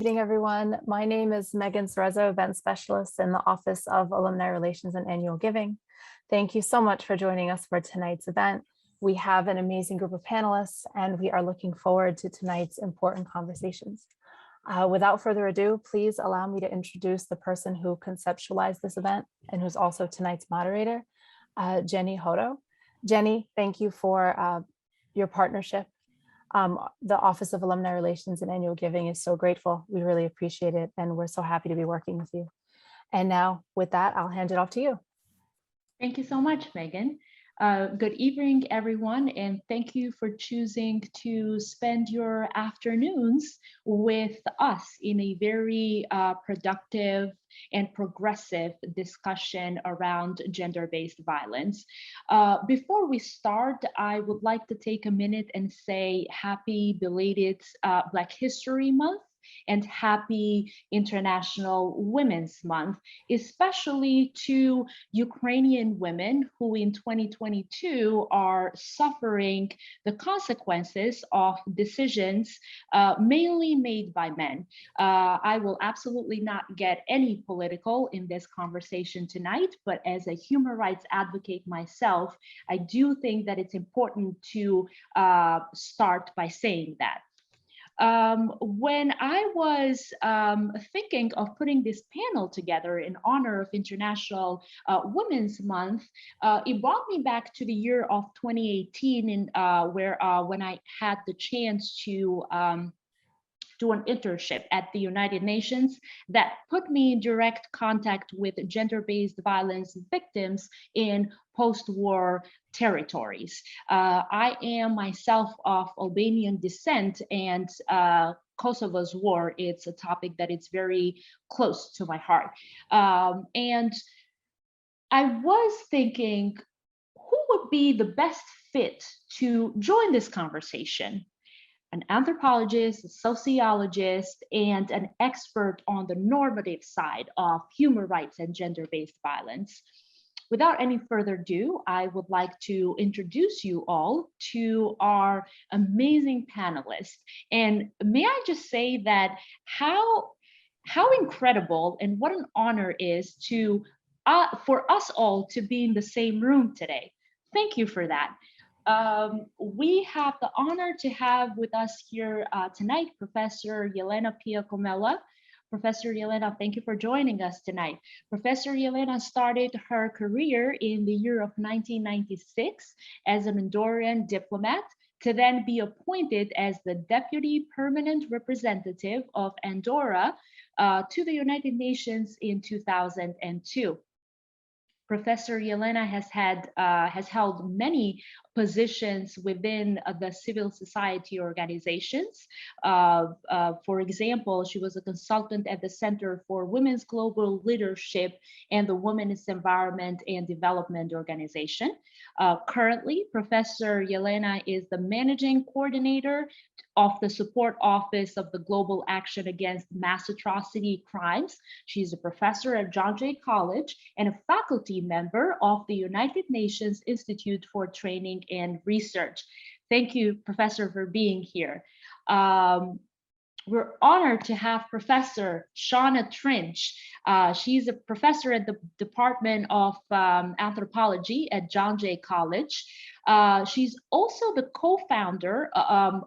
evening, everyone. My name is Megan Cerezo, event specialist in the Office of Alumni Relations and Annual Giving. Thank you so much for joining us for tonight's event. We have an amazing group of panelists, and we are looking forward to tonight's important conversations. Without further ado, please allow me to introduce the person who conceptualized this event and who's also tonight's moderator, Jenny Hodo. Jenny, thank you for your partnership. The Office of Alumni Relations and Annual Giving is so grateful. We really appreciate it, and we're so happy to be working with you. And now with that, I'll hand it off to you. Thank you so much, Megan. Good evening, everyone, and thank you for choosing to spend your afternoons with us in a very productive and progressive discussion around gender-based violence. Before we start, I would like to take a minute and say happy belated Black History Month and happy International Women's Month, especially to Ukrainian women who in 2022 are suffering the consequences of decisions mainly made by men. I will absolutely not get any political in this conversation tonight, but as a human rights advocate myself, I do think that it's important to start by saying that. When I was thinking of putting this panel together in honor of International Women's Month, it brought me back to the year of 2018, when I had the chance to do an internship at the United Nations that put me in direct contact with gender-based violence victims in post-war territories. I am myself of Albanian descent, and Kosovo's war, it's a topic that is very close to my heart. And I was thinking, who would be the best fit to join this conversation? An anthropologist, a sociologist, and an expert on the normative side of human rights and gender-based violence. Without any further ado, I would like to introduce you all to our amazing panelists. And may I just say that how incredible and what an honor is to for us all to be in the same room today. Thank you for that. We have the honor to have with us here tonight, Professor Yelena Piakomela. Professor Yelena, thank you for joining us tonight. Professor Yelena started her career in the year of 1996 as an Andorran diplomat, to then be appointed as the Deputy Permanent Representative of Andorra to the United Nations in 2002. Professor Yelena has held many positions within the civil society organizations. For example, she was a consultant at the Center for Women's Global Leadership and the Women's Environment and Development Organization. Currently, Professor Yelena is the managing coordinator of the support office of the Global Action Against Mass Atrocity Crimes. She's a professor at John Jay College and a faculty member of the United Nations Institute for Training and Research. Thank you, Professor, for being here. We're honored to have Professor Shauna Trinch. She's a professor at the Department of Anthropology at John Jay College. She's also the co-founder,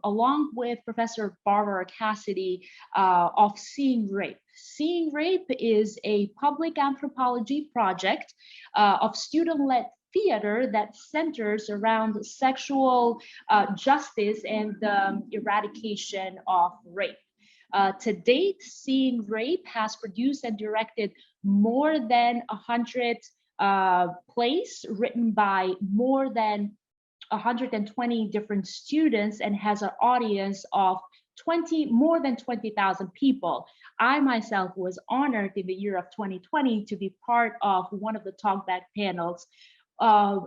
along with Professor Barbara Cassidy, of Seeing Rape. Seeing Rape is a public anthropology project of student-led theater that centers around sexual justice and the eradication of rape. To date, Seeing Rape has produced and directed more than 100 plays written by more than 120 different students and has an audience of more than 20,000 people. I myself was honored in the year of 2020 to be part of one of the talkback panels.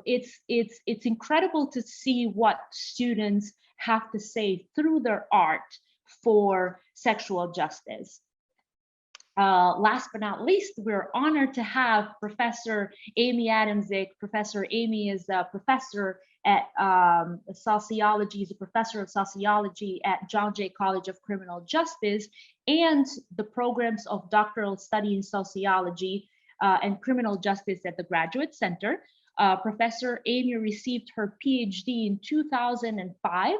It's incredible to see what students have to say through their art for sexual justice. Last but not least, we're honored to have Professor Amy Adamsick. Professor Amy is a professor at sociology. He's a professor of sociology at John Jay College of Criminal Justice and the programs of doctoral study in sociology and criminal justice at the Graduate Center. Professor Amy received her PhD in 2005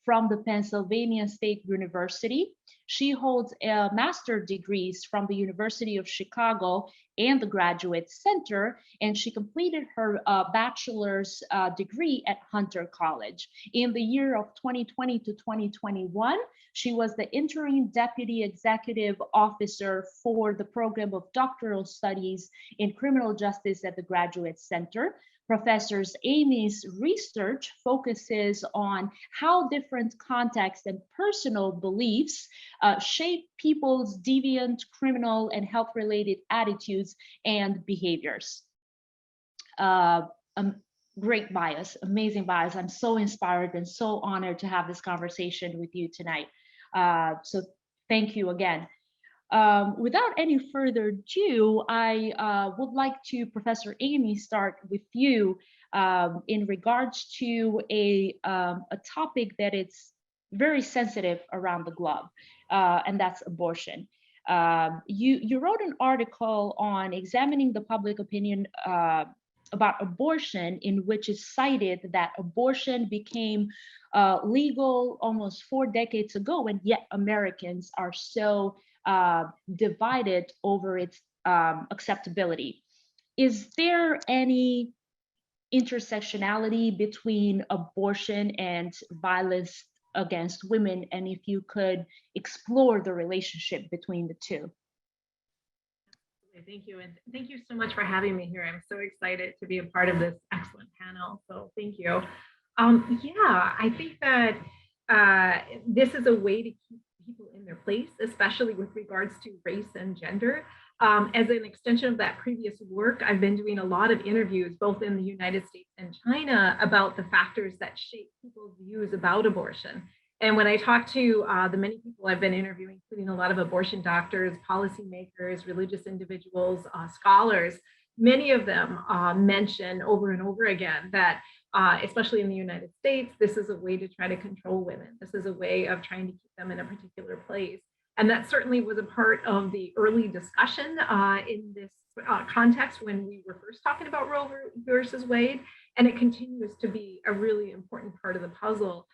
from the Pennsylvania State University. She holds master's degrees from the University of Chicago and the Graduate Center, and she completed her bachelor's degree at Hunter College. In the year of 2020 to 2021, she was the interim deputy executive officer for the program of doctoral studies in criminal justice at the Graduate Center. Professor Amy's research focuses on how different contexts and personal beliefs shape people's deviant, criminal, and health-related attitudes and behaviors. Great bias, amazing bias. I'm so inspired and so honored to have this conversation with you tonight. So thank you again. Without any further ado, I would like to, Professor Amy, start with you in regards to a topic that it's very sensitive around the globe, and that's abortion. You wrote an article on examining the public opinion about abortion, in which it cited that abortion became legal almost 4 decades ago, and yet Americans are so divided over its acceptability. Is there any intersectionality between abortion and violence against women? And if you could explore the relationship between the two. Thank you. And thank you so much for having me here. I'm so excited to be a part of this excellent panel. So thank you. Yeah, I think that this is a way to keep people in their place, especially with regards to race and gender. As an extension of that previous work, I've been doing a lot of interviews, both in the United States and China, about the factors that shape people's views about abortion. And when I talk to the many people I've been interviewing, including a lot of abortion doctors, policymakers, religious individuals, scholars, many of them mention over and over again that, especially in the United States, this is a way to try to control women. This is a way of trying to keep them in a particular place. And that certainly was a part of the early discussion in this context when we were first talking about Roe versus Wade. And it continues to be a really important part of the puzzle.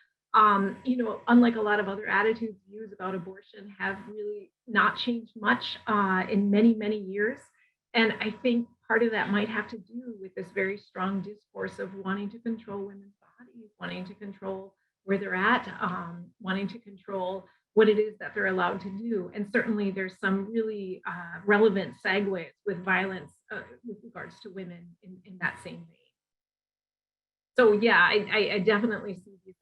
You know, unlike a lot of other attitudes, views about abortion have really not changed much in many, many years. And I think part of that might have to do with this very strong discourse of wanting to control women's bodies, wanting to control where they're at, wanting to control what it is that they're allowed to do. And certainly there's some really relevant segues with violence with regards to women in that same vein. So yeah, I definitely see these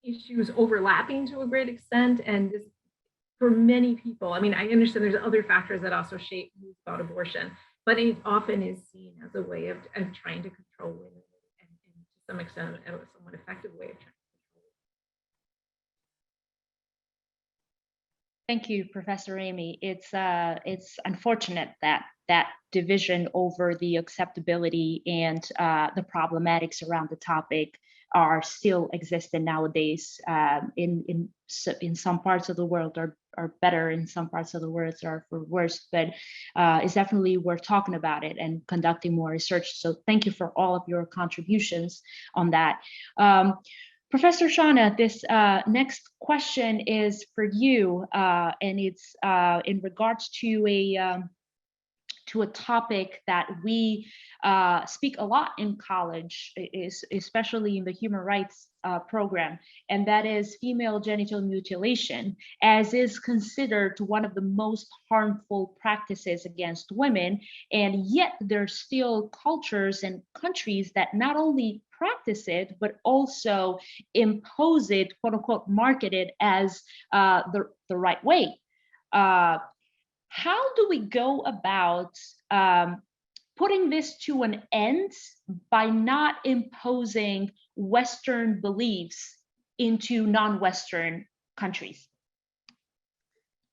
issues overlapping to a great extent. And this, for many people, I mean, I understand there's other factors that also shape views about abortion, but it often is seen as a way of trying to control women and to some extent a somewhat effective way of trying to control women. Thank you, Professor Amy. It's unfortunate that that division over the acceptability and the problematics around the topic are still existent nowadays. In some parts of the world are better, in some parts of the world are for worse, but it's definitely worth talking about it and conducting more research. So thank you for all of your contributions on that. Professor Shauna, this next question is for you, and it's in regards to a topic that we speak a lot in college, especially in the human rights program, and that is female genital mutilation, as is considered one of the most harmful practices against women. And yet there's still cultures and countries that not only practice it, but also impose it, quote unquote, market it as the right way. How do we go about putting this to an end by not imposing Western beliefs into non-Western countries?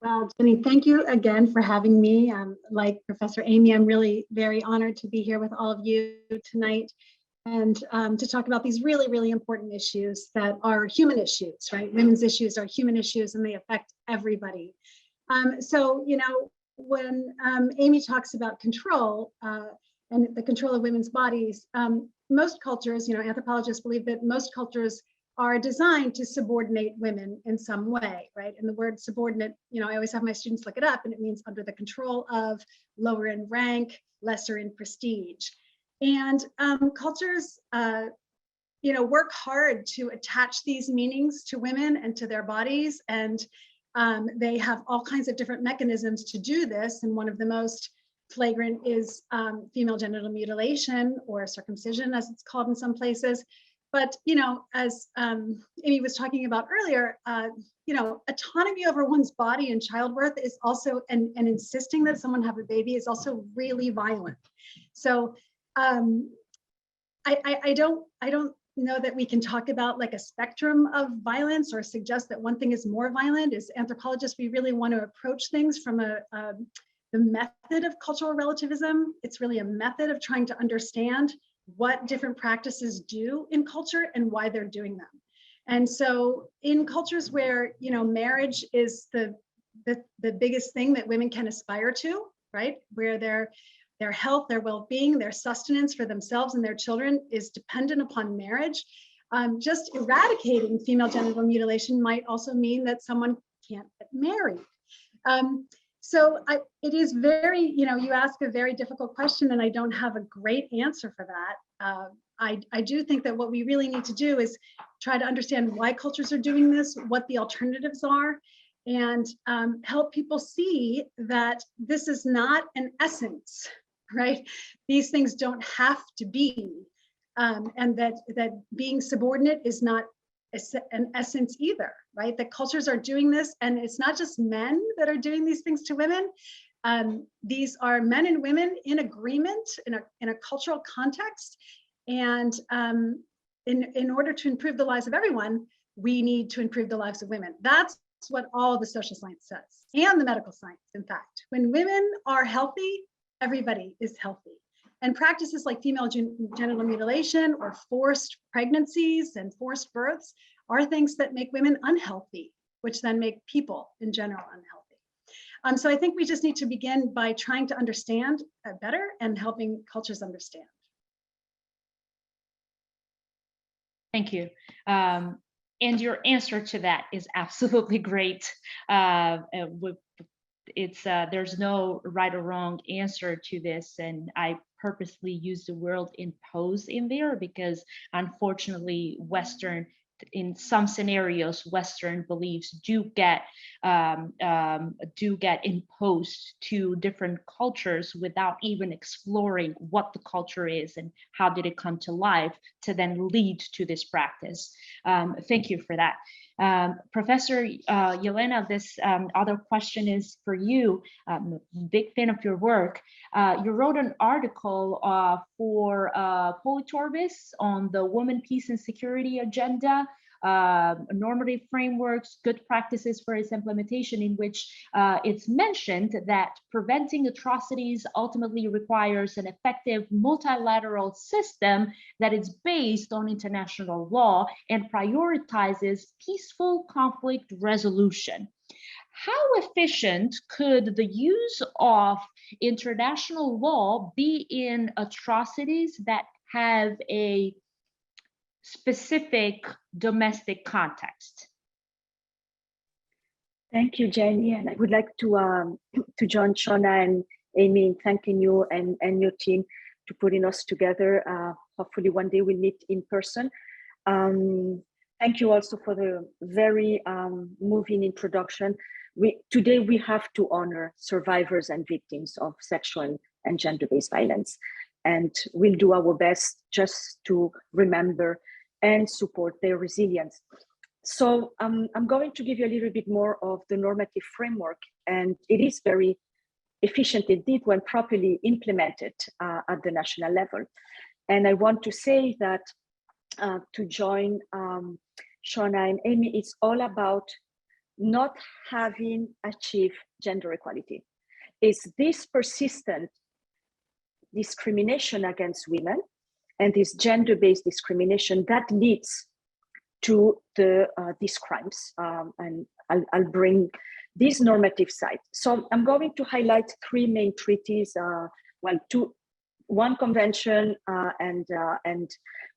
Well, Jenny, thank you again for having me. Like Professor Amy, I'm really very honored to be here with all of you tonight. and to talk about these really, really important issues that are human issues, right? Women's issues are human issues and they affect everybody. So, you know, when Amy talks about control and the control of women's bodies, most cultures, you know, anthropologists believe that most cultures are designed to subordinate women in some way, right? And the word subordinate, you know, I always have my students look it up, and it means under the control of, lower in rank, lesser in prestige. And cultures, you know, work hard to attach these meanings to women and to their bodies. And they have all kinds of different mechanisms to do this. And one of the most flagrant is female genital mutilation, or circumcision, as it's called in some places. But, you know, as Amy was talking about earlier, you know, autonomy over one's body in childbirth is also, and insisting that someone have a baby is also really violent. So I don't know that we can talk about like a spectrum of violence or suggest that one thing is more violent. As anthropologists, we really want to approach things from the method of cultural relativism. It's really a method of trying to understand what different practices do in culture and why they're doing them. And so in cultures where, you know, marriage is the biggest thing that women can aspire to, right? Where their health, their well-being, their sustenance for themselves and their children is dependent upon marriage. Just eradicating female genital mutilation might also mean that someone can't get married. So it is very, you know, you ask a very difficult question, and I don't have a great answer for that. I do think that what we really need to do is try to understand why cultures are doing this, what the alternatives are, and help people see that this is not an essence, right? These things don't have to be, and that being subordinate is not an essence either, right? That cultures are doing this, and it's not just men that are doing these things to women. These are men and women in agreement in a cultural context, and in order to improve the lives of everyone, we need to improve the lives of women. That's what all the social science says, and the medical science. In fact, when women are healthy, everybody is healthy. And practices like female genital mutilation or forced pregnancies and forced births are things that make women unhealthy, which then make people in general unhealthy. So I think we just need to begin by trying to understand better and helping cultures understand. Thank you. And your answer to that is absolutely great. There's no right or wrong answer to this, and I purposely use the word impose in there because unfortunately in some scenarios Western beliefs do get imposed to different cultures without even exploring what the culture is and how did it come to life to then lead to this practice. Thank you for that. Professor Yelena, this other question is for you. Big fan of your work. You wrote an article for Polytorbis on the Women, Peace and Security agenda, normative frameworks, good practices for its implementation, in which it's mentioned that preventing atrocities ultimately requires an effective multilateral system that is based on international law and prioritizes peaceful conflict resolution. How efficient could the use of international law be in atrocities that have a specific domestic context? Thank you, Jenny. And I would like to join Shona and Amy in thanking you and your team to putting us together. Hopefully one day we'll meet in person. Thank you also for the very moving introduction. Today we have to honor survivors and victims of sexual and gender-based violence. And we'll do our best just to remember and support their resilience. So I'm going to give you a little bit more of the normative framework, and it is very efficient indeed when properly implemented at the national level. And I want to say that to join Shona and Amy, it's all about not having achieved gender equality. It's this persistent discrimination against women and this gender-based discrimination that leads to these crimes. And I'll bring this normative side. So I'm going to highlight three main treaties, one convention and a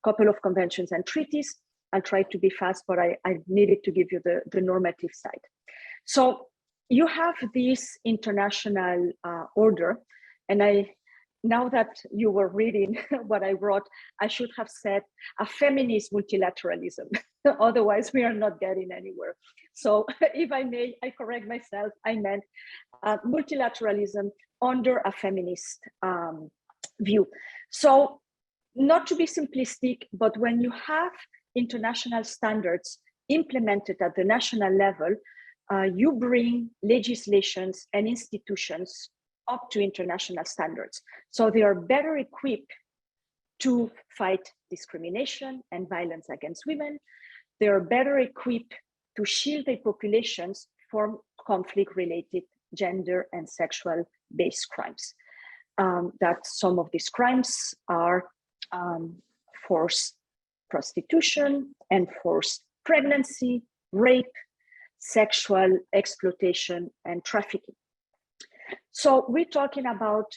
couple of conventions and treaties. I'll try to be fast, but I needed to give you the normative side. So you have this international order, and now that you were reading what I wrote, I should have said a feminist multilateralism. Otherwise, we are not getting anywhere. So if I may, I correct myself, I meant multilateralism under a feminist view. So not to be simplistic, but when you have international standards implemented at the national level, you bring legislations and institutions up to international standards. So they are better equipped to fight discrimination and violence against women. They are better equipped to shield their populations from conflict-related gender and sexual-based crimes. That some of these crimes are forced prostitution, enforced pregnancy, rape, sexual exploitation, and trafficking. So we're talking about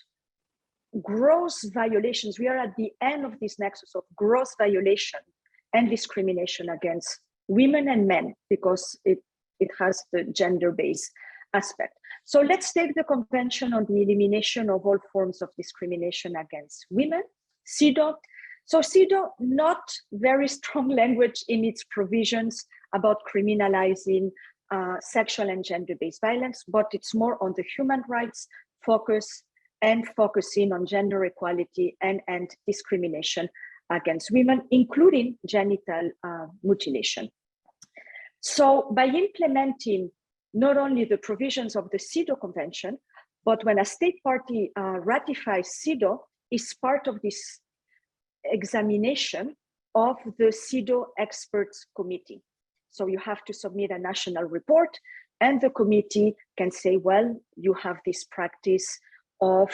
gross violations. We are at the end of this nexus of gross violation and discrimination against women and men, because it has the gender-based aspect. So let's take the Convention on the Elimination of All Forms of Discrimination Against Women, CEDAW. So CEDAW, not very strong language in its provisions about criminalizing sexual and gender-based violence, but it's more on the human rights focus and focusing on gender equality and discrimination against women, including genital mutilation. So by implementing not only the provisions of the CEDAW Convention, but when a state party ratifies CEDAW, is part of this examination of the CEDAW Experts Committee. So you have to submit a national report, and the committee can say, well, you have this practice of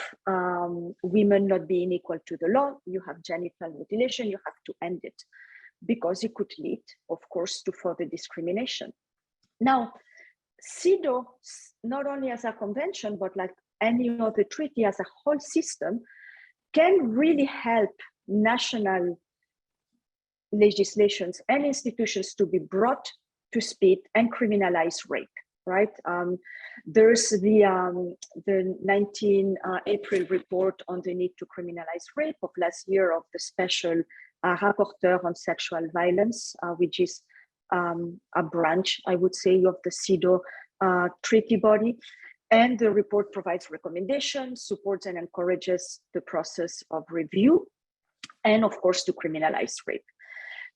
women not being equal to the law, you have genital mutilation, you have to end it, because it could lead, of course, to further discrimination. Now, CEDAW, not only as a convention, but like any other treaty as a whole system, can really help national legislations and institutions to be brought to speed and criminalize rape, right? There's the 19 April report on the need to criminalize rape of last year of the special rapporteur on sexual violence, which is a branch, I would say, of the CEDAW treaty body. And the report provides recommendations, supports and encourages the process of review, and of course, to criminalize rape.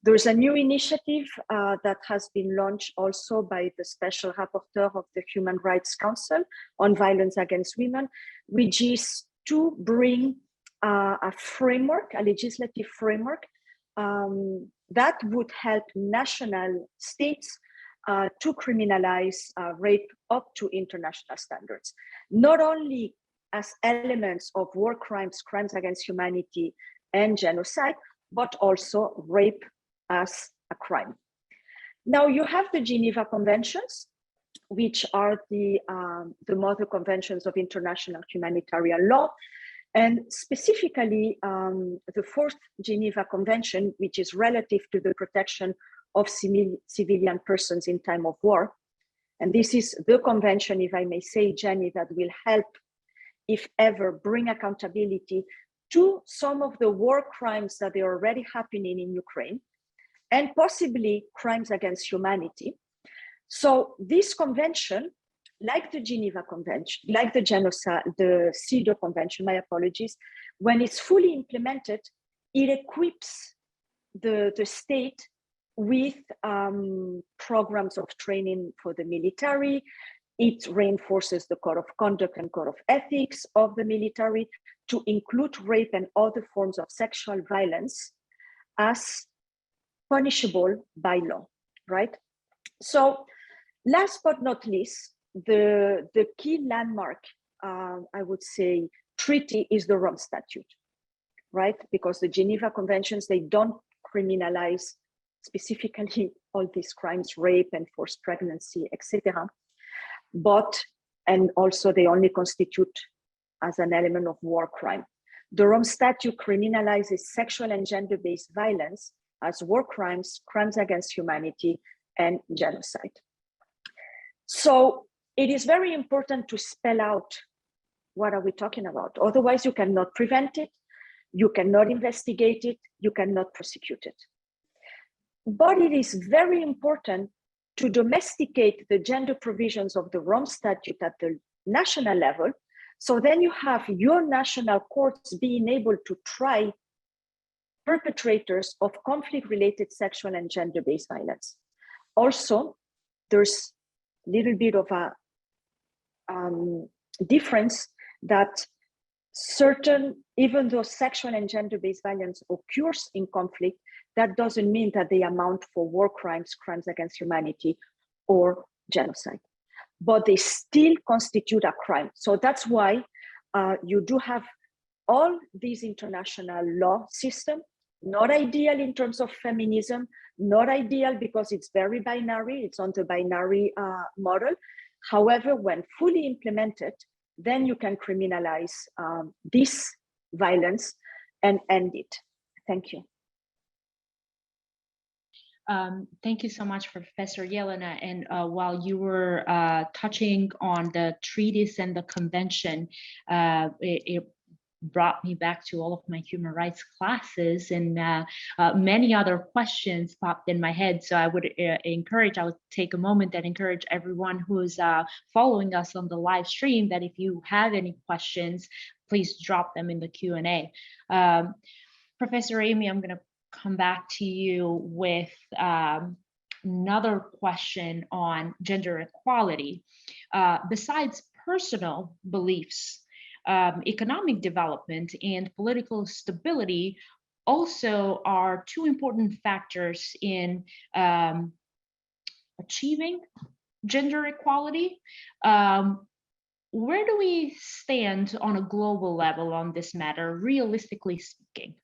There's a new initiative that has been launched also by the Special Rapporteur of the Human Rights Council on violence against women, which is to bring a framework, a legislative framework that would help national states to criminalize rape up to international standards, not only as elements of war crimes, crimes against humanity and genocide, but also rape as a crime. Now you have the Geneva Conventions, which are the mother conventions of international humanitarian law, and specifically the fourth Geneva Convention, which is relative to the protection of civilian persons in time of war. And this is the convention, if I may say, Jenny, that will help, if ever, bring accountability to some of the war crimes that are already happening in Ukraine, and possibly crimes against humanity. So this convention, like the Geneva Convention, like the CEDAW Convention, my apologies, when it's fully implemented, it equips the state with programs of training for the military. It reinforces the code of conduct and code of ethics of the military to include rape and other forms of sexual violence as punishable by law, right? So last but not least, the key landmark, I would say, treaty is the Rome Statute. right? Because the Geneva Conventions, they don't criminalize specifically all these crimes, rape and forced pregnancy, etc. And also they only constitute as an element of war crime. The Rome Statute criminalizes sexual and gender-based violence as war crimes, crimes against humanity, and genocide. So it is very important to spell out what are we talking about. Otherwise, you cannot prevent it, you cannot investigate it, you cannot prosecute it. But it is very important to domesticate the gender provisions of the Rome Statute at the national level. So then you have your national courts being able to try perpetrators of conflict-related sexual and gender-based violence. Also, there's a little bit of a difference that even though sexual and gender-based violence occurs in conflict, that doesn't mean that they amount for war crimes, crimes against humanity, or genocide. But they still constitute a crime. So that's why you do have all these international law system, not ideal in terms of feminism, not ideal because it's very binary, it's on the binary model. However, when fully implemented, then you can criminalize this violence and end it. Thank you. Thank you so much, Professor Jelena. And while you were touching on the treatise and the convention, it brought me back to all of my human rights classes, and many other questions popped in my head. So I would I would take a moment and encourage everyone who's following us on the live stream that if you have any questions, please drop them in the Q&A. Professor Amy, I'm going to come back to you with another question on gender equality. Besides personal beliefs, economic development and political stability also are two important factors in achieving gender equality. Where do we stand on a global level on this matter, realistically speaking?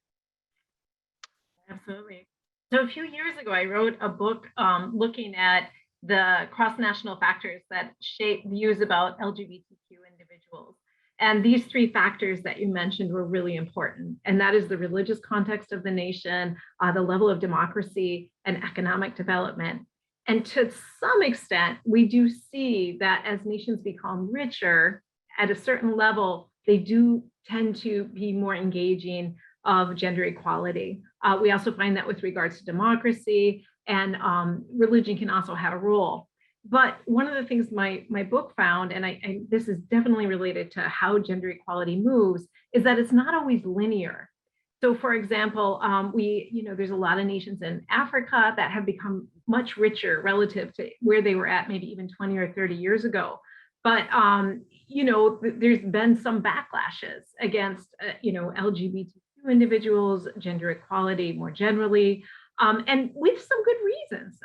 Absolutely. So a few years ago, I wrote a book looking at the cross-national factors that shape views about LGBTQ individuals. And these three factors that you mentioned were really important. And that is the religious context of the nation, the level of democracy, and economic development. And to some extent, we do see that as nations become richer, at a certain level, they do tend to be more engaging of gender equality. We also find that with regards to democracy, and religion can also have a role. But one of the things my book found, and this is definitely related to how gender equality moves, is that it's not always linear. So for example, there's a lot of nations in Africa that have become much richer relative to where they were at maybe even 20 or 30 years ago. But there's been some backlashes against LGBTQ individuals, gender equality more generally, and with some good reasons.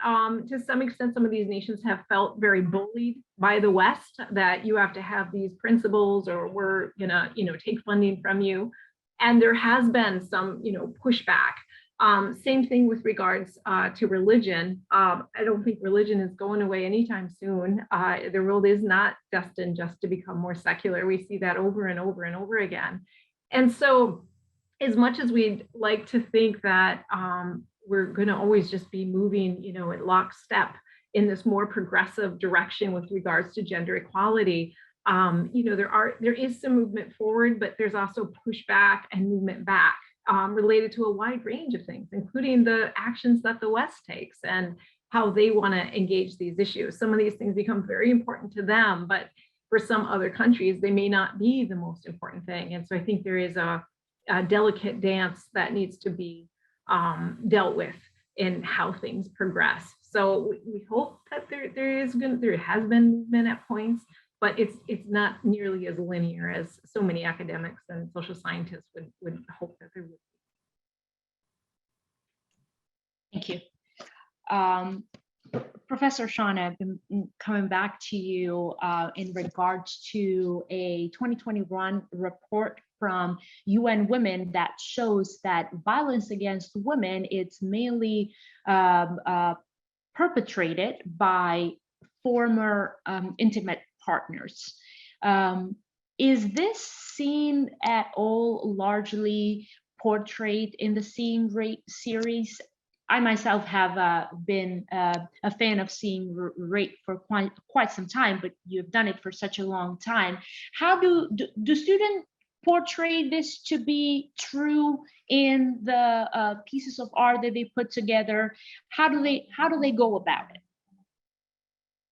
To some extent, some of these nations have felt very bullied by the West, that you have to have these principles or we're gonna take funding from you. And there has been some pushback. Same thing with regards to religion. I don't think religion is going away anytime soon. The world is not destined just to become more secular. We see that over and over and over again. And so as much as we'd like to think that we're going to always just be moving, at lockstep in this more progressive direction with regards to gender equality, there is some movement forward, but there's also pushback and movement back related to a wide range of things, including the actions that the West takes and how they want to engage these issues. Some of these things become very important to them, but for some other countries, they may not be the most important thing. And so I think there is a delicate dance that needs to be dealt with in how things progress. So we hope that there has been movement at points, but it's not nearly as linear as so many academics and social scientists would hope that there would be. Thank you. Professor Shauna, I've been coming back to you in regards to a 2021 report from UN Women that shows that violence against women is mainly perpetrated by former intimate partners. Is this seen at all largely portrayed in the Seeing Rape series? I myself have been a fan of Seeing Rape for quite some time, but you've done it for such a long time. How do students portray this to be true in the pieces of art that they put together? How do they go about it?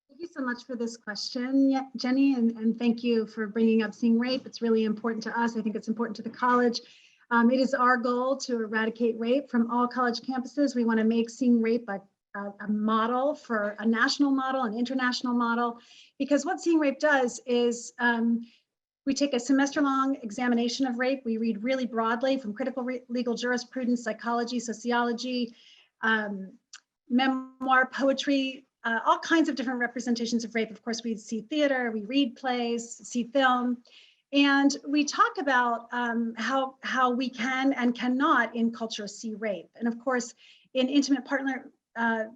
Thank you so much for this question, Jenny, and thank you for bringing up Seeing Rape. It's really important to us. I think it's important to the college. It is our goal to eradicate rape from all college campuses. We want to make Seeing Rape a model, for a national model, an international model, because what Seeing Rape does is we take a semester-long examination of rape. We read really broadly from critical legal jurisprudence, psychology, sociology, memoir, poetry, all kinds of different representations of rape. Of course, we see theater, we read plays, see film, and we talk about how we can and cannot in culture see rape. And of course, in intimate partner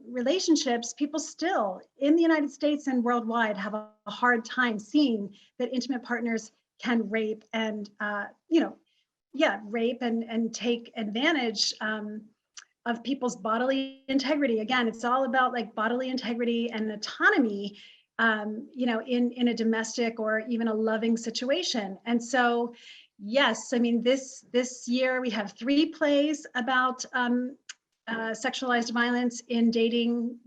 relationships, people still in the United States and worldwide have a hard time seeing that intimate partners can rape and rape and take advantage of people's bodily integrity. Again, it's all about like bodily integrity and autonomy, in a domestic or even a loving situation. And so, yes, I mean, this year we have 3 plays about sexualized violence in dating,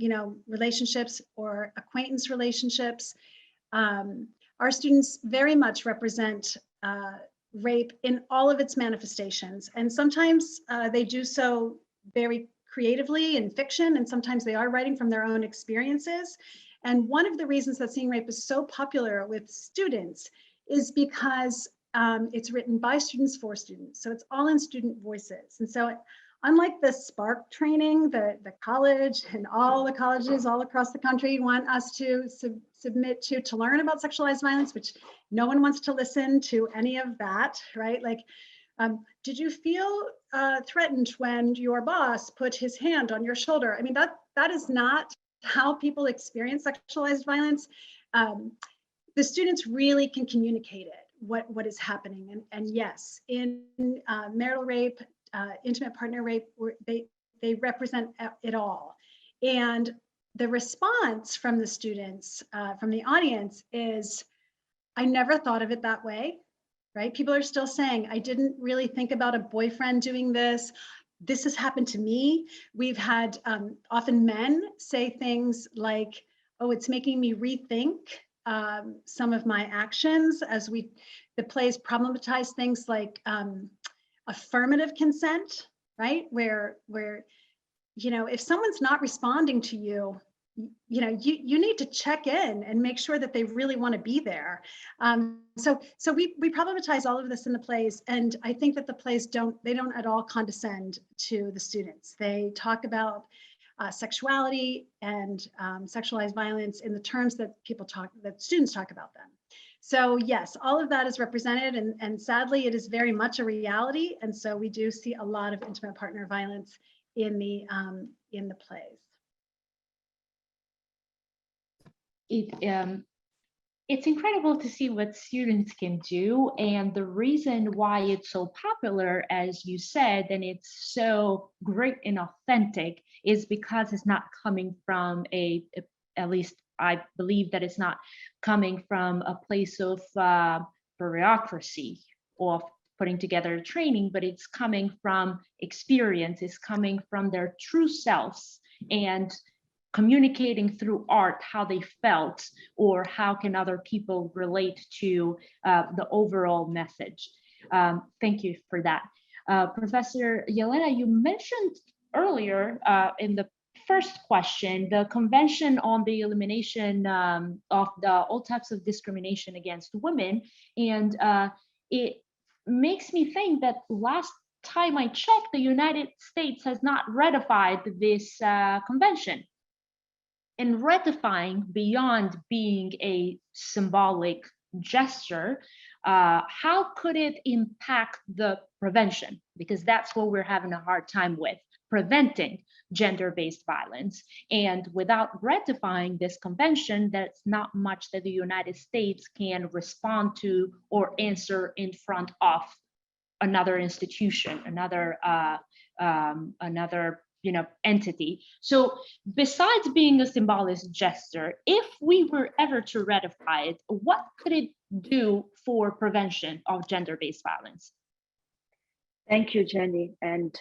relationships or acquaintance relationships. Our students very much represent rape in all of its manifestations. And sometimes they do so very creatively in fiction, and sometimes they are writing from their own experiences. And one of the reasons that Seeing Rape is so popular with students is because it's written by students for students. So it's all in student voices. And so unlike the Spark training, the college and all the colleges all across the country want us to submit to learn about sexualized violence, which no one wants to listen to any of that, right? Like, did you feel threatened when your boss put his hand on your shoulder? I mean, that is not how people experience sexualized violence. The students really can communicate it, what is happening. And yes, in marital rape, intimate partner rape, they represent it all. And the response from the students, from the audience is, I never thought of it that way, right? People are still saying, I didn't really think about a boyfriend doing this. This has happened to me. We've had often men say things like, oh, it's making me rethink some of my actions, as the plays problematize things like affirmative consent, right? Where if someone's not responding to you, you need to check in and make sure that they really want to be there. So we problematize all of this in the plays, and I think that the plays don't at all condescend to the students. They talk about sexuality and sexualized violence in the terms that students talk about them. So yes, all of that is represented, and sadly, it is very much a reality. And so we do see a lot of intimate partner violence in the plays. It's incredible to see what students can do, and the reason why it's so popular, as you said, and it's so great and authentic, is because it's not coming from at least I believe that it's not coming from a place of bureaucracy or putting together a training, but it's coming from experience, it's coming from their true selves, and communicating through art how they felt, or how can other people relate to the overall message. Thank you for that. Professor Yelena, you mentioned earlier in the first question, the Convention on the Elimination of all types of discrimination against women. And it makes me think that last time I checked, the United States has not ratified this convention. And ratifying, beyond being a symbolic gesture, how could it impact the prevention? Because that's what we're having a hard time with, preventing gender-based violence. And without ratifying this convention, there's not much that the United States can respond to or answer in front of another institution, another entity. So besides being a symbolic gesture, if we were ever to ratify it, what could it do for prevention of gender-based violence? Thank you, Jenny. And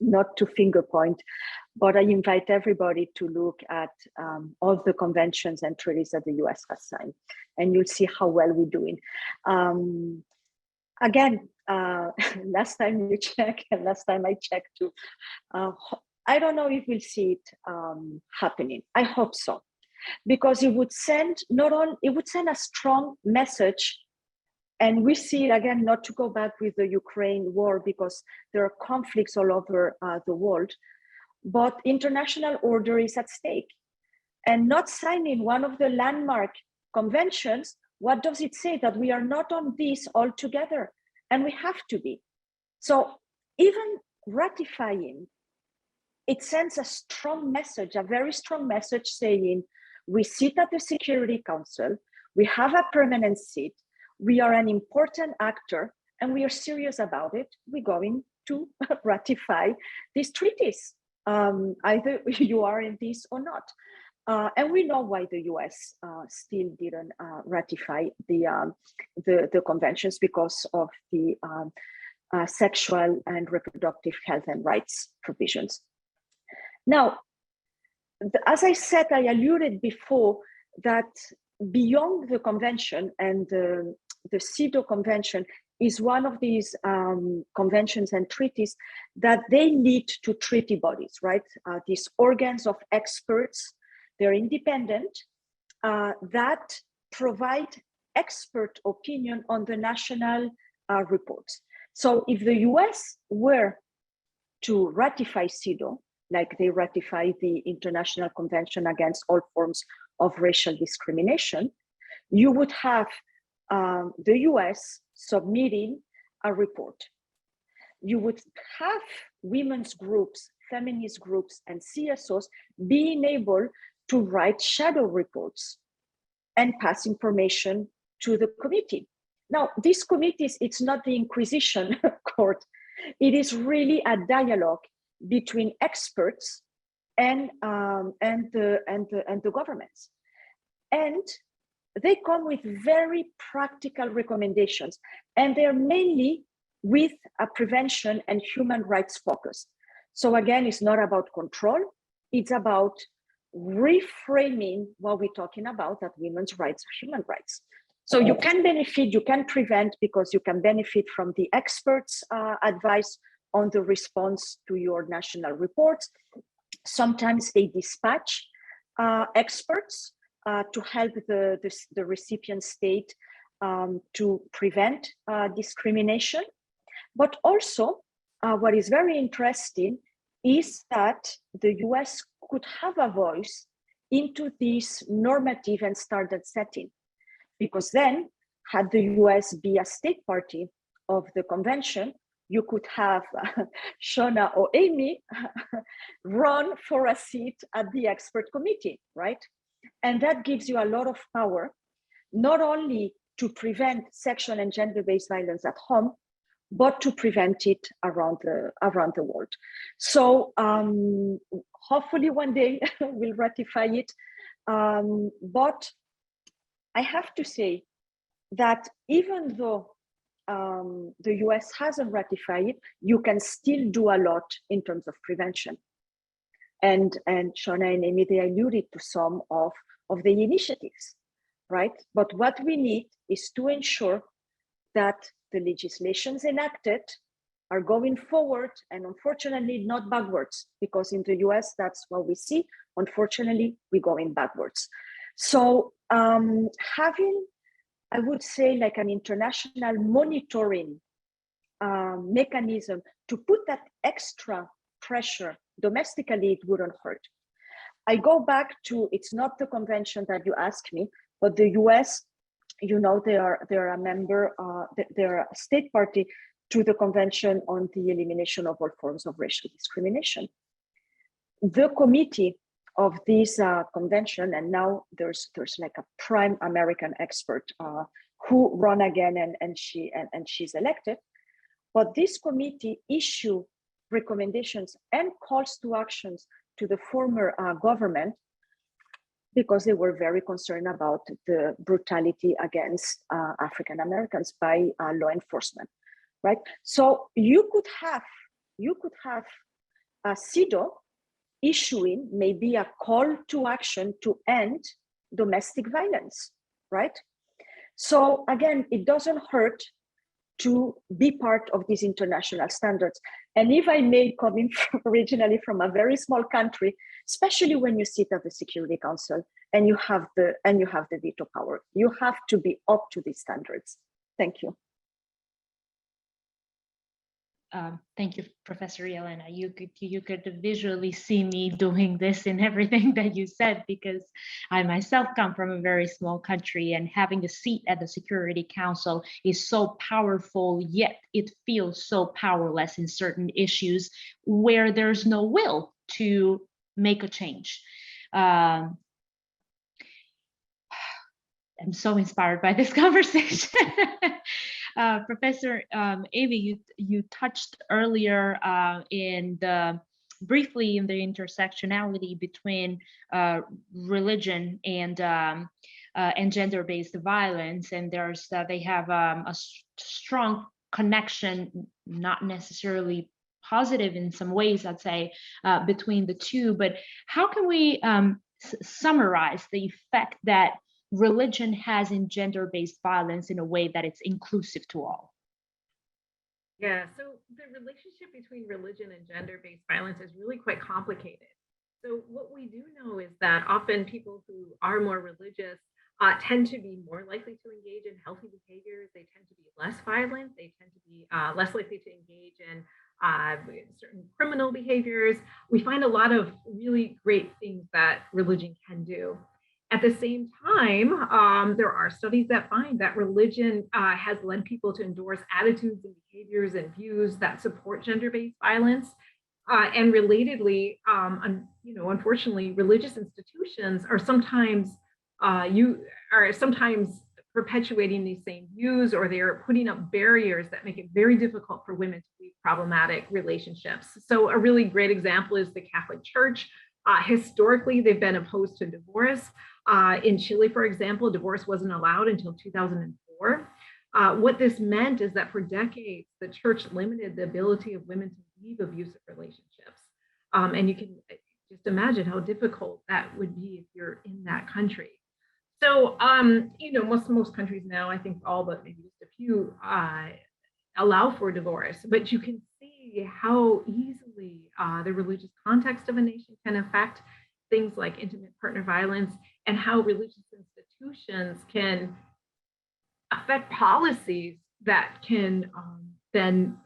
not to finger point, but I invite everybody to look at all the conventions and treaties that the US has signed, and you'll see how well we're doing. Again, last time you check, and last time I checked too, I don't know if we'll see it happening. I hope so, because it would send a strong message. And we see it again, not to go back with the Ukraine war, because there are conflicts all over the world, but international order is at stake. And not signing one of the landmark conventions, what does it say? That we are not on this all together, and we have to be. So even ratifying, it sends a strong message, a very strong message saying, we sit at the Security Council, we have a permanent seat, we are an important actor, and we are serious about it. We're going to ratify these treaties, either you are in this or not. And we know why the US still didn't ratify the conventions, because of the sexual and reproductive health and rights provisions. Now, as I said, I alluded before that beyond the convention, and the CEDAW Convention is one of these conventions and treaties that they lead to treaty bodies, right? These organs of experts, they're independent, that provide expert opinion on the national reports. So if the US were to ratify CEDAW, like they ratify the International Convention Against All Forms of Racial Discrimination, you would have the US submitting a report. You would have women's groups, feminist groups, and CSOs being able to write shadow reports and pass information to the committee. Now, these committees, it's not the Inquisition court. It is really a dialogue between experts and the governments. And they come with very practical recommendations, and they're mainly with a prevention and human rights focus. So again, it's not about control, it's about reframing what we're talking about, that women's rights are human rights. So you can benefit, you can prevent, because you can benefit from the experts' advice on the response to your national reports. Sometimes they dispatch experts to help the recipient state to prevent discrimination. But also, what is very interesting is that the US could have a voice into this normative and standard setting, because then, had the US be a state party of the convention, you could have Shona or Amy run for a seat at the expert committee, right? And that gives you a lot of power, not only to prevent sexual and gender-based violence at home, but to prevent it around the world. So hopefully one day we'll ratify it. But I have to say that even though the US hasn't ratified it, you can still do a lot in terms of prevention. And Shona and Amy, they alluded to some of the initiatives, right? But what we need is to ensure that the legislations enacted are going forward, and unfortunately not backwards, because in the US, that's what we see. Unfortunately, we're going backwards. So having, I would say, like an international monitoring mechanism to put that extra pressure domestically, it wouldn't hurt. I go back to, it's not the convention that you asked me, but the US you know, they are a member, they're a state party to the Convention on the Elimination of All Forms of Racial Discrimination. The committee of this convention, and now there's like a prime American expert who run again, and she's elected. But this committee issue recommendations and calls to actions to the former government because they were very concerned about the brutality against African Americans by law enforcement, right? So you could have a CEDAW issuing maybe a call to action to end domestic violence, right? So again, it doesn't hurt to be part of these international standards. And if I may, coming originally from a very small country, especially when you sit at the Security Council and you have the veto power, you have to be up to these standards. Thank you. Thank you, Professor Yelena. You could visually see me doing this in everything that you said, because I myself come from a very small country, and having a seat at the Security Council is so powerful, yet it feels so powerless in certain issues where there's no will to make a change. I'm so inspired by this conversation. Professor Amy, you touched earlier briefly in the intersectionality between religion and gender-based violence, and they have a strong connection, not necessarily positive in some ways, I'd say, between the two. But how can we summarize the effect that religion has in gender-based violence in a way that it's inclusive to all? Yeah, so the relationship between religion and gender-based violence is really quite complicated. So what we do know is that often people who are more religious tend to be more likely to engage in healthy behaviors. They tend to be less violent. They tend to be less likely to engage in certain criminal behaviors. We find a lot of really great things that religion can do. At the same time, there are studies that find that religion has led people to endorse attitudes and behaviors and views that support gender-based violence. And relatedly, unfortunately, religious institutions are sometimes perpetuating these same views, or they're putting up barriers that make it very difficult for women to leave problematic relationships. So a really great example is the Catholic Church. Historically, they've been opposed to divorce. In Chile, for example, divorce wasn't allowed until 2004. What this meant is that for decades, the church limited the ability of women to leave abusive relationships. And you can just imagine how difficult that would be if you're in that country. So, most countries now, I think all but maybe just a few, allow for divorce, but you can see how easily the religious context of a nation can affect things like intimate partner violence, and how religious institutions can affect policies that can then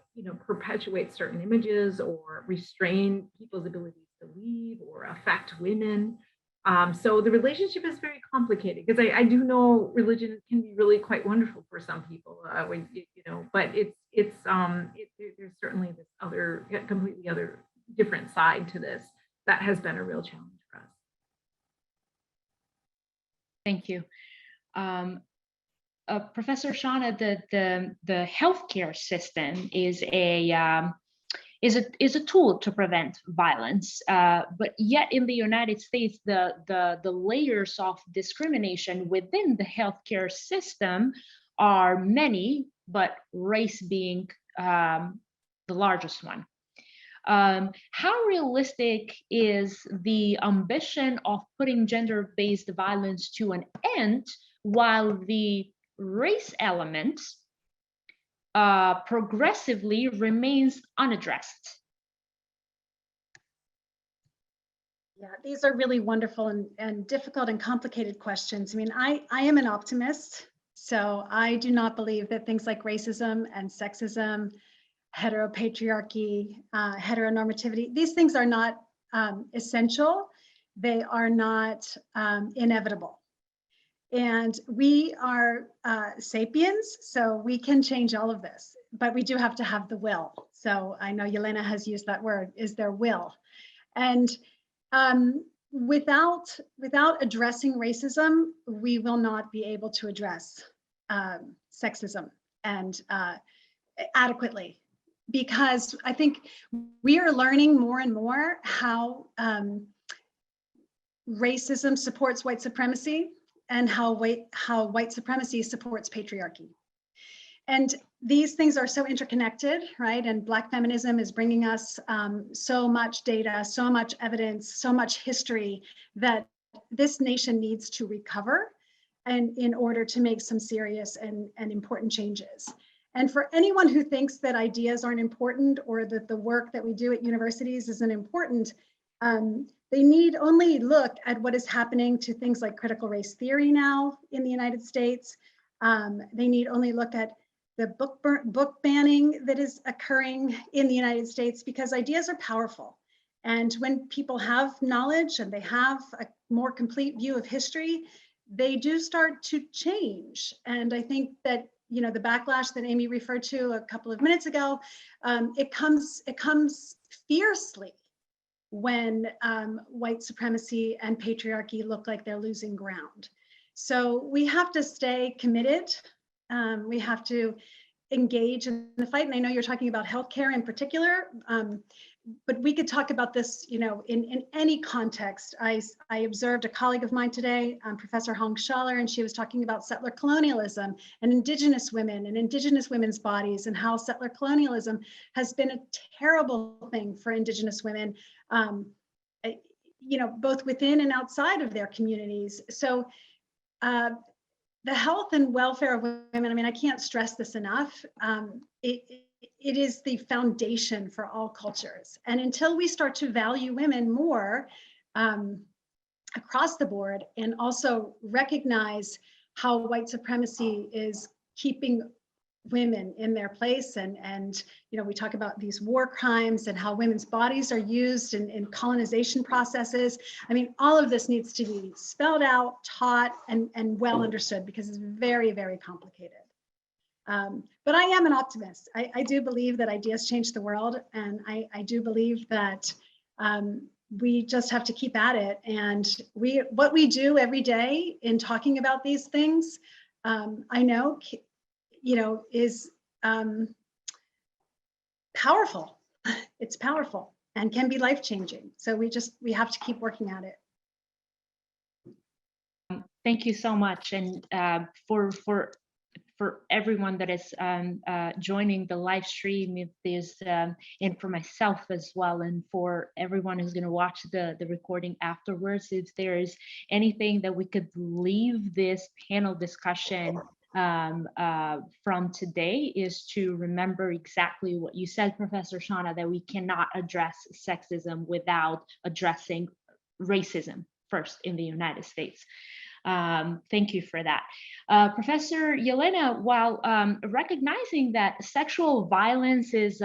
perpetuate certain images or restrain people's abilities to leave or affect women. So the relationship is very complicated, because I do know religion can be really quite wonderful for some people, but there's certainly this other, completely other different side to this that has been a real challenge for us. Thank you. Professor Shauna, the healthcare system is a tool to prevent violence, but yet in the United States, the layers of discrimination within the healthcare system are many, but race being the largest one. How realistic is the ambition of putting gender-based violence to an end while the race element progressively remains unaddressed? Yeah, these are really wonderful and difficult and complicated questions. I mean, I am an optimist, so I do not believe that things like racism and sexism, heteropatriarchy, heteronormativity, these things are not essential. They are not inevitable. And we are sapiens, so we can change all of this, but we do have to have the will. So I know Yelena has used that word, is there will. And without addressing racism, we will not be able to address sexism and adequately, because I think we are learning more and more how racism supports white supremacy and how white supremacy supports patriarchy. And these things are so interconnected, right? And Black feminism is bringing us so much data, so much evidence, so much history that this nation needs to recover, and in order to make some serious and important changes. And for anyone who thinks that ideas aren't important, or that the work that we do at universities isn't important, they need only look at what is happening to things like critical race theory now in the United States. They need only look at the book banning that is occurring in the United States, because ideas are powerful. And when people have knowledge and they have a more complete view of history, they do start to change. And I think that, you know, the backlash that Amy referred to a couple of minutes ago, it comes fiercely when white supremacy and patriarchy look like they're losing ground. So we have to stay committed. We have to engage in the fight. And I know you're talking about healthcare in particular, but we could talk about this, you know, in any context. I observed a colleague of mine today, Professor Hong Schaller, and she was talking about settler colonialism and Indigenous women and Indigenous women's bodies, and how settler colonialism has been a terrible thing for Indigenous women, you know, both within and outside of their communities. So the health and welfare of women, I mean, I can't stress this enough. It is the foundation for all cultures. And until we start to value women more across the board, and also recognize how white supremacy is keeping women in their place, and you know, we talk about these war crimes and how women's bodies are used in colonization processes. I mean, all of this needs to be spelled out, taught, and well understood, because it's very, very complicated. But I am an optimist. I do believe that ideas change the world, and I do believe that we just have to keep at it. And what we do every day in talking about these things, I know, you know, is powerful. It's powerful and can be life-changing. So we have to keep working at it. Thank you so much, and for everyone that is joining the live stream, if there's and for myself as well, and for everyone who's going to watch the recording afterwards, if there is anything that we could leave this panel discussion from today, is to remember exactly what you said, Professor Shauna, that we cannot address sexism without addressing racism first in the United States. Thank you for that. Professor Yelena, while recognizing that sexual violence is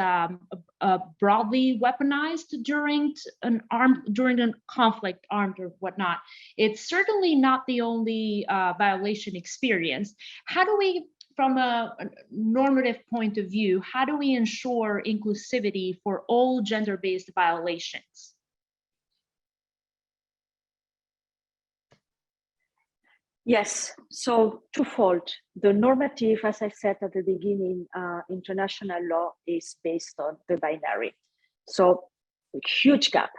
broadly weaponized during a conflict, armed or whatnot, it's certainly not the only violation experienced. How do we, from a normative point of view, how do we ensure inclusivity for all gender-based violations? Yes, so twofold. The normative, as I said at the beginning, international law is based on the binary. So a huge gap,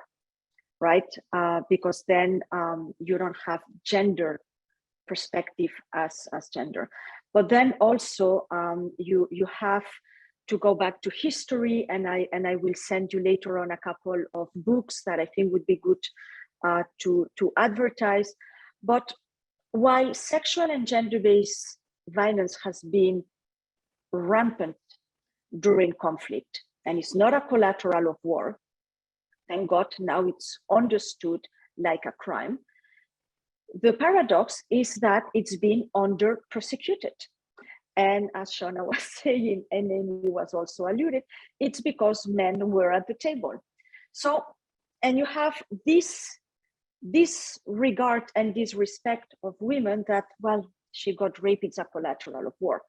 right? Because then you don't have gender perspective as gender. But then also you have to go back to history, and I will send you later on a couple of books that I think would be good to advertise. But while sexual and gender-based violence has been rampant during conflict, and it's not a collateral of war, thank God now it's understood like a crime, the paradox is that it's been under-prosecuted. And as Shauna was saying, and Amy was also alluded, it's because men were at the table. So, and you have this disregard and disrespect of women that, well, she got raped, it's a collateral of war.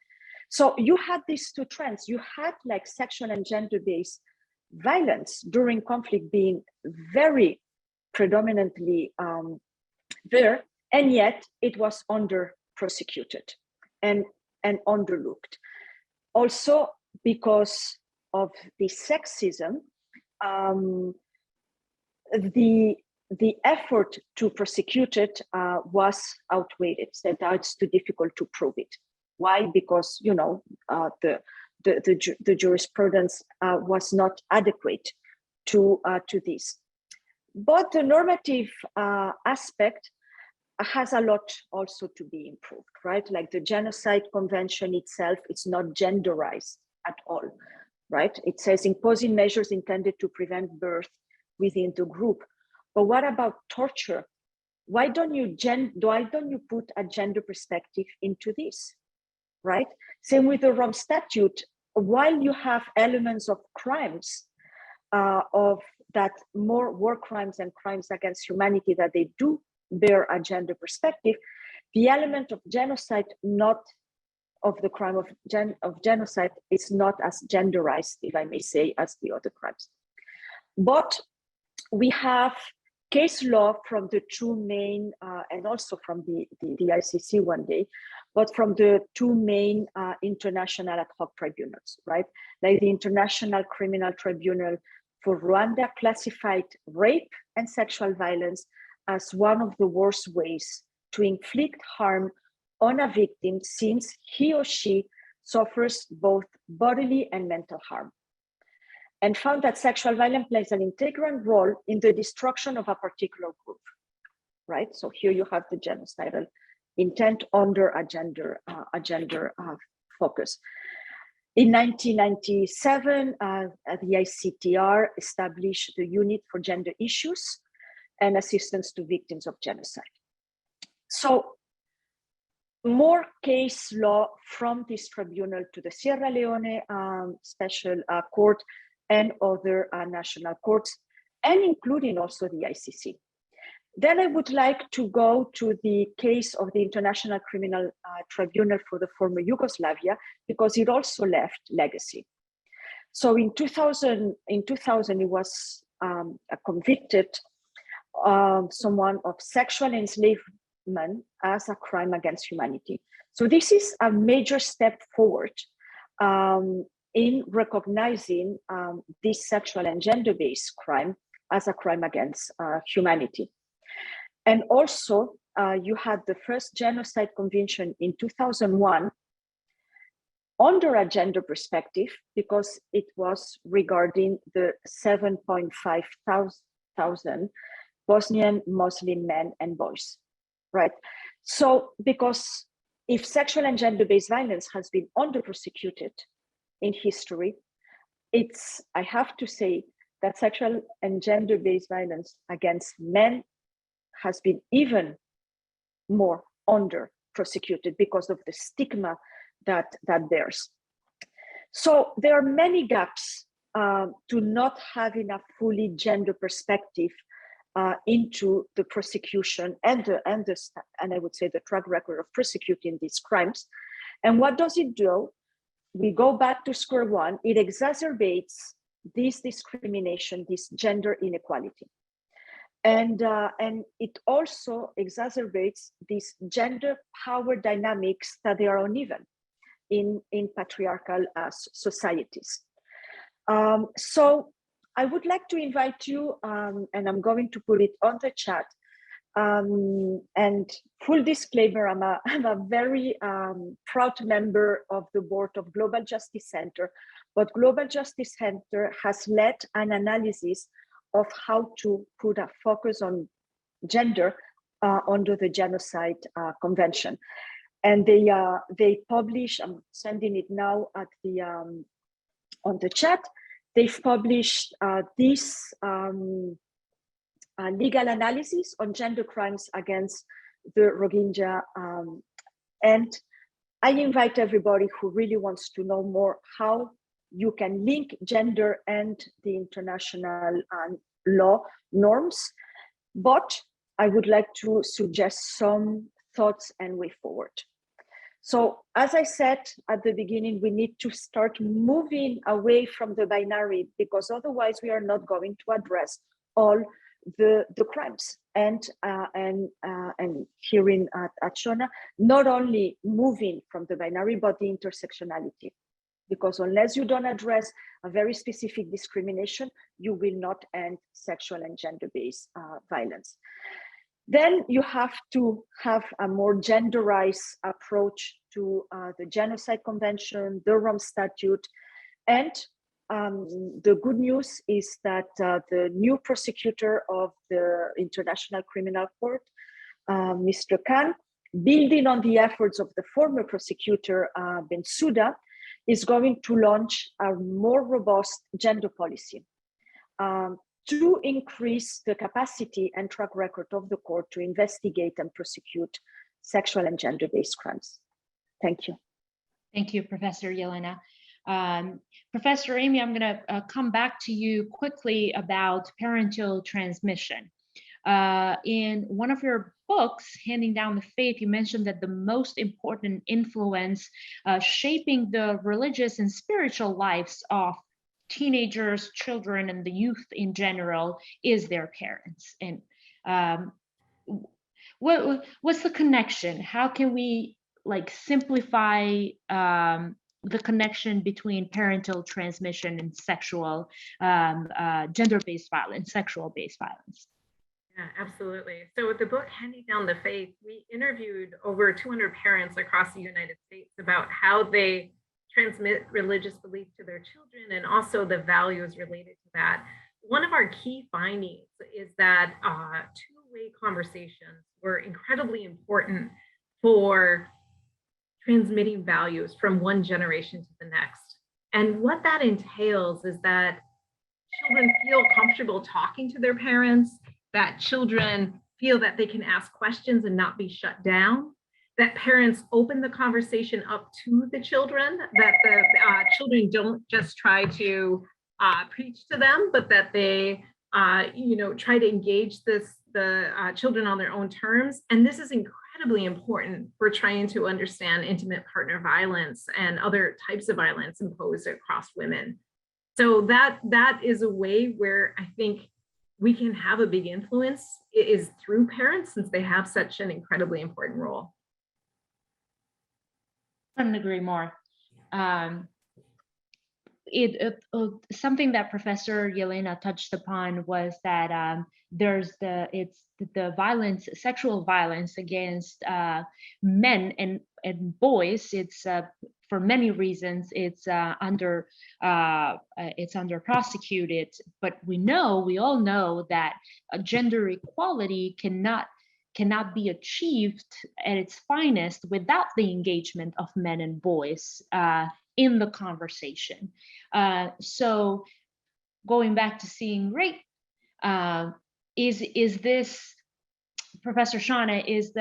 So you had these two trends. You had like sexual and gender-based violence during conflict being very predominantly there, and yet it was under-prosecuted and underlooked. Also because of the sexism, the effort to prosecute it was outweighed. It said that it's too difficult to prove it. Why? Because the jurisprudence was not adequate to this. But the normative aspect has a lot also to be improved, right? Like the Genocide Convention itself, it's not genderized at all, right? It says imposing measures intended to prevent birth within the group. But what about torture? Why don't you put a gender perspective into this, right? Same with the Rome Statute. While you have elements of crimes, of that more war crimes and crimes against humanity that they do bear a gender perspective, the element of genocide, not of the crime of genocide, is not as genderized, if I may say, as the other crimes. But we have case law from the two main, and also from the ICC one day, but from the two main international ad hoc tribunals, right? Like the International Criminal Tribunal for Rwanda classified rape and sexual violence as one of the worst ways to inflict harm on a victim, since he or she suffers both bodily and mental harm, and found that sexual violence plays an integral role in the destruction of a particular group, right? So here you have the genocidal intent under a gender focus. In 1997, the ICTR established the Unit for Gender Issues and Assistance to Victims of Genocide. So more case law from this tribunal to the Sierra Leone Special Court and other national courts, and including also the ICC. Then I would like to go to the case of the International Criminal Tribunal for the former Yugoslavia, because it also left legacy. So in 2000, it was convicted someone of sexual enslavement as a crime against humanity. So this is a major step forward in recognizing this sexual and gender-based crime as a crime against humanity. And also, you had the first genocide convention in 2001 under a gender perspective, because it was regarding the 7.5 thousand Bosnian Muslim men and boys, right? So, because if sexual and gender-based violence has been under-prosecuted in history, I have to say that sexual and gender-based violence against men has been even more under-prosecuted because of the stigma that bears. So there are many gaps to not having a fully gender perspective into the prosecution and I would say the track record of prosecuting these crimes. And what does it do? We go back to square one. It exacerbates this discrimination, this gender inequality. And it also exacerbates these gender power dynamics that they are uneven in patriarchal societies. So I would like to invite you, and I'm going to put it on the chat. And full disclaimer, I'm a very proud member of the board of Global Justice Center, but Global Justice Center has led an analysis of how to put a focus on gender under the Genocide Convention. And they publish, I'm sending it now at the on the chat, they've published this legal analysis on gender crimes against the Rohingya. And I invite everybody who really wants to know more how you can link gender and the international law norms. But I would like to suggest some thoughts and way forward. So as I said at the beginning, we need to start moving away from the binary, because otherwise we are not going to address all the crimes. And hearing at Shona, not only moving from the binary, but the intersectionality. Because unless you don't address a very specific discrimination, you will not end sexual and gender-based violence. Then you have to have a more genderized approach to the Genocide Convention, the Rome Statute. And the good news is that the new prosecutor of the International Criminal Court, Mr. Khan, building on the efforts of the former prosecutor, Bensouda, is going to launch a more robust gender policy to increase the capacity and track record of the court to investigate and prosecute sexual and gender-based crimes. Thank you. Thank you, Professor Yelena. Professor Amy, I'm going to come back to you quickly about parental transmission. In one of your books, Handing Down the Faith, you mentioned that the most important influence shaping the religious and spiritual lives of teenagers, children, and the youth in general is their parents. And what's the connection? How can we simplify the connection between parental transmission and sexual, gender-based violence, sexual-based violence? Yeah, absolutely. So with the book Handing Down the Faith, we interviewed over 200 parents across the United States about how they transmit religious belief to their children and also the values related to that. One of our key findings is that two-way conversations were incredibly important for transmitting values from one generation to the next. And what that entails is that children feel comfortable talking to their parents, that children feel that they can ask questions and not be shut down, that parents open the conversation up to the children, that the children don't just try to preach to them, but that they try to engage the children on their own terms. And this is incredibly important for trying to understand intimate partner violence and other types of violence imposed across women. So that is a way where I think we can have a big influence, is through parents, since they have such an incredibly important role. I couldn't agree more. Something that Professor Yelena touched upon was that there's the violence, sexual violence against men and boys. It's for many reasons it's under prosecuted, but we all know that gender equality cannot be achieved at its finest without the engagement of men and boys in the conversation. So going back to seeing rape, is this, Professor Shauna, is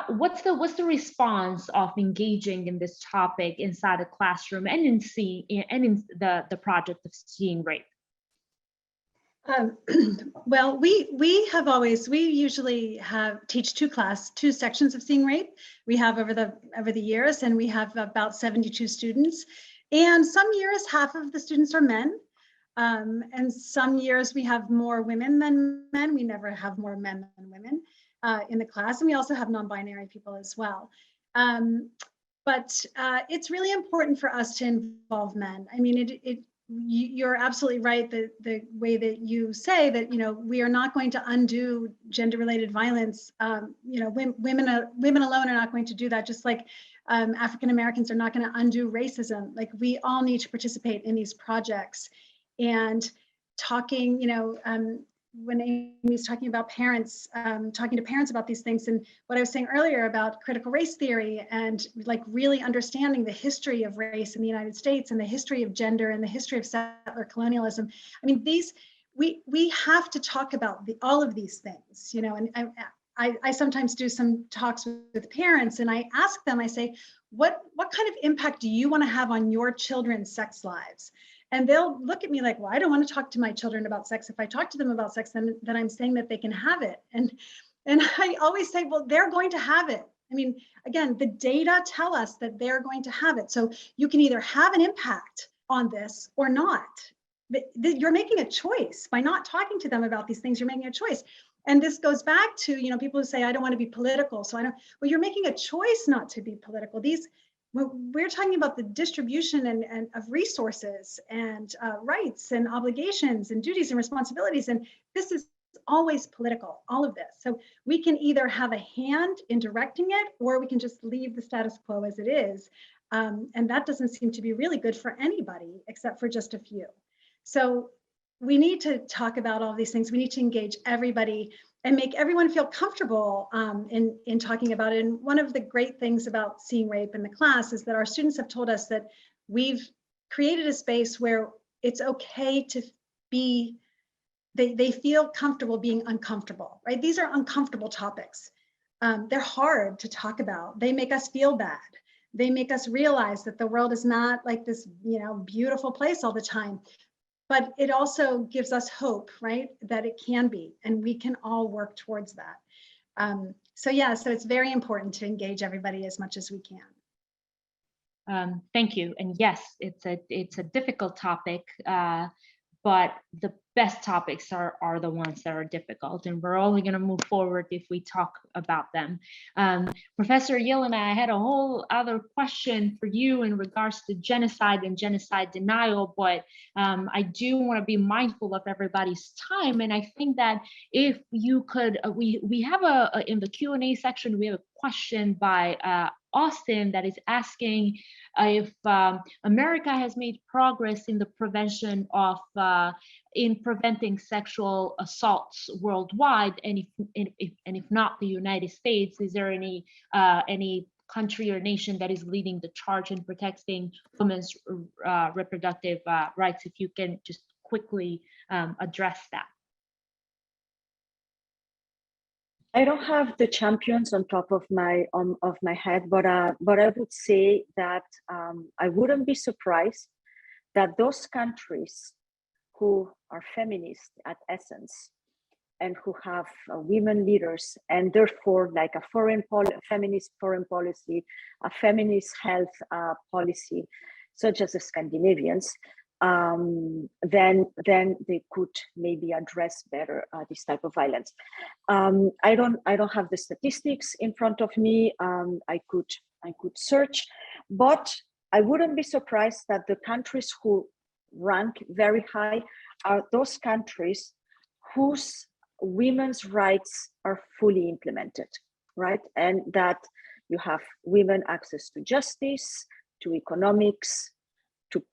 what's the response of engaging in this topic inside a classroom and in the project of Seeing Rape? Well, we usually teach two sections of Seeing Rape. We have over the years, and we have about 72 students. And some years, half of the students are men. And some years we have more women than men. We never have more men than women in the class. And we also have non-binary people as well. But it's really important for us to involve men. I mean, you're absolutely right that the way that you say that, we are not going to undo gender-related violence. Women alone are not going to do that, just like African Americans are not going to undo racism. Like, we all need to participate in these projects. And talking, when Amy's talking about parents, talking to parents about these things, and what I was saying earlier about critical race theory and really understanding the history of race in the United States and the history of gender and the history of settler colonialism. I mean, we have to talk about all of these things, and I sometimes do some talks with parents, and I ask them, I say, what kind of impact do you want to have on your children's sex lives? And they'll look at me like, well, I don't want to talk to my children about sex. If I talk to them about sex, then I'm saying that they can have it. And I always say, well, they're going to have it. I mean, again, the data tell us that they're going to have it. So you can either have an impact on this or not. You're making a choice by not talking to them about these things. You're making a choice. And this goes back to, you know, people who say, I don't want to be political. So well, you're making a choice not to be political. We're talking about the distribution and of resources and rights and obligations and duties and responsibilities. And this is always political, all of this. So we can either have a hand in directing it, or we can just leave the status quo as it is. And that doesn't seem to be really good for anybody except for just a few. So we need to talk about all these things. We need to engage everybody and make everyone feel comfortable in talking about it. And one of the great things about Seeing Rape in the class is that our students have told us that we've created a space where it's okay to be, they feel comfortable being uncomfortable, right? These are uncomfortable topics. They're hard to talk about. They make us feel bad. They make us realize that the world is not like this, you know, beautiful place all the time. But it also gives us hope, right? That it can be, and we can all work towards that. So it's very important to engage everybody as much as we can. Thank you. And yes, it's a difficult topic, but the best topics are the ones that are difficult, and we're only going to move forward if we talk about them. Professor Yelena, I had a whole other question for you in regards to genocide and genocide denial, but I do want to be mindful of everybody's time, and I think that if you could, we have in the Q&A section, we have a question by Austin that is asking if America has made progress in the prevention of in preventing sexual assaults worldwide, and if not the United States, is there any country or nation that is leading the charge in protecting women's reproductive rights? If you can just quickly address that. I don't have the champions on top of my head, but I would say that I wouldn't be surprised that those countries who are feminist at essence and who have women leaders, and therefore like a feminist foreign policy, a feminist health policy, such as the Scandinavians, then they could maybe address better this type of violence. I don't have the statistics in front of me. I could search, but I wouldn't be surprised that the countries who rank very high are those countries whose women's rights are fully implemented, right? And that you have women access to justice, to economics, to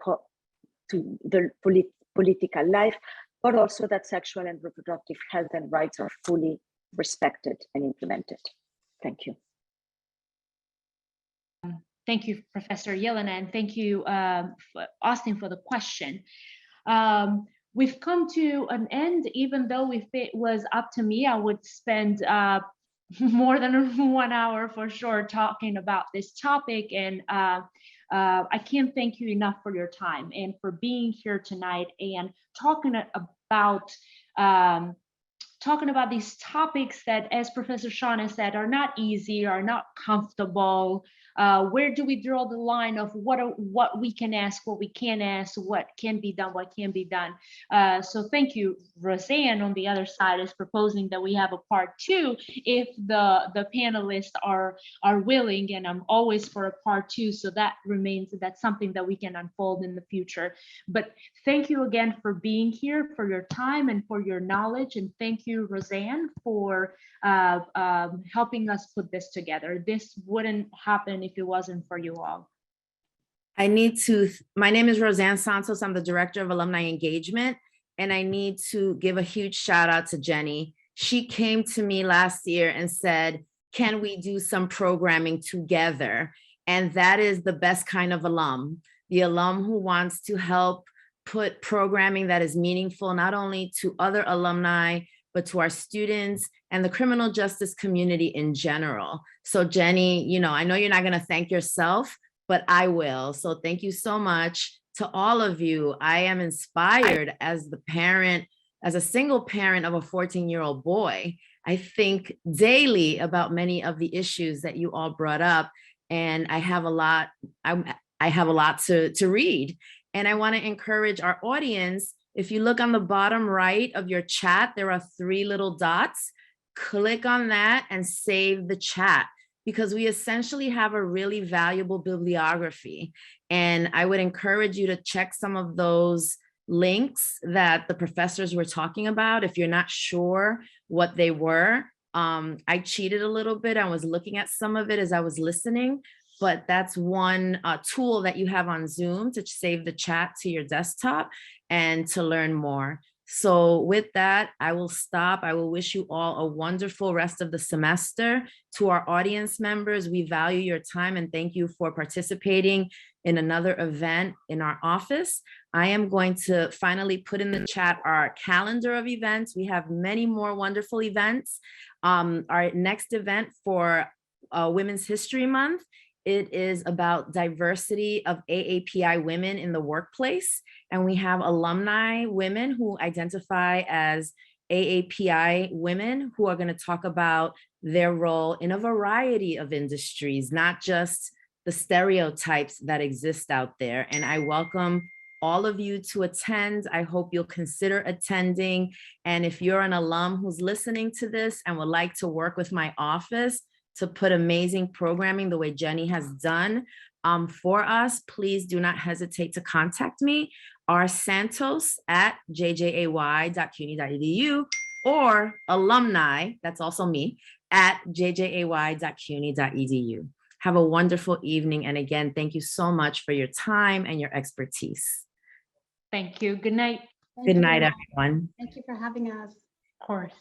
the political life, but also that sexual and reproductive health and rights are fully respected and implemented. Thank you. Thank you, Professor Yelena, and thank you, Austin, for the question. We've come to an end. Even though if it was up to me, I would spend more than 1 hour for sure talking about this topic. And I can't thank you enough for your time and for being here tonight and talking about these topics that, as Professor Shauna said, are not easy, are not comfortable. Where do we draw the line of what we can ask, what we can't ask, what can be done, what can't be done? So thank you. Roseanne on the other side is proposing that we have a part 2 if the panelists are willing, and I'm always for a part 2. So that's something that we can unfold in the future. But thank you again for being here, for your time and for your knowledge, and thank you, Roseanne, for helping us put this together. This wouldn't happen if it wasn't for you all. My name is Roseanne Santos. I'm the Director of Alumni Engagement, and I need to give a huge shout out to Jenny. She came to me last year and said, can we do some programming together? And that is the best kind of alum, the alum who wants to help put programming that is meaningful, not only to other alumni, but to our students and the criminal justice community in general. So Jenny, I know you're not going to thank yourself, but I will. So thank you so much to all of you. I am inspired as the parent, as a single parent of a 14-year-old boy. I think daily about many of the issues that you all brought up, and I have a lot, I have a lot to read. And I want to encourage our audience, if you look on the bottom right of your chat, there are 3 little dots. Click on that and save the chat, because we essentially have a really valuable bibliography. And I would encourage you to check some of those links that the professors were talking about. If you're not sure what they were, I cheated a little bit. I was looking at some of it as I was listening, but that's one tool that you have on Zoom to save the chat to your desktop and to learn more. So with that, I will stop. I will wish you all a wonderful rest of the semester. To our audience members, we value your time and thank you for participating in another event in our office. I am going to finally put in the chat our calendar of events. We have many more wonderful events. Our next event for Women's History Month, it is about diversity of AAPI women in the workplace. And we have alumni women who identify as AAPI women who are going to talk about their role in a variety of industries, not just the stereotypes that exist out there. And I welcome all of you to attend. I hope you'll consider attending. And if you're an alum who's listening to this and would like to work with my office to put amazing programming the way Jenny has done for us, please do not hesitate to contact me, rsantos@jjay.cuny.edu, or alumni, that's also me, @jjay.cuny.edu. Have a wonderful evening. And again, thank you so much for your time and your expertise. Thank you. Good night. Thank Good you night, very much. everyone. Thank you for having us. Of course.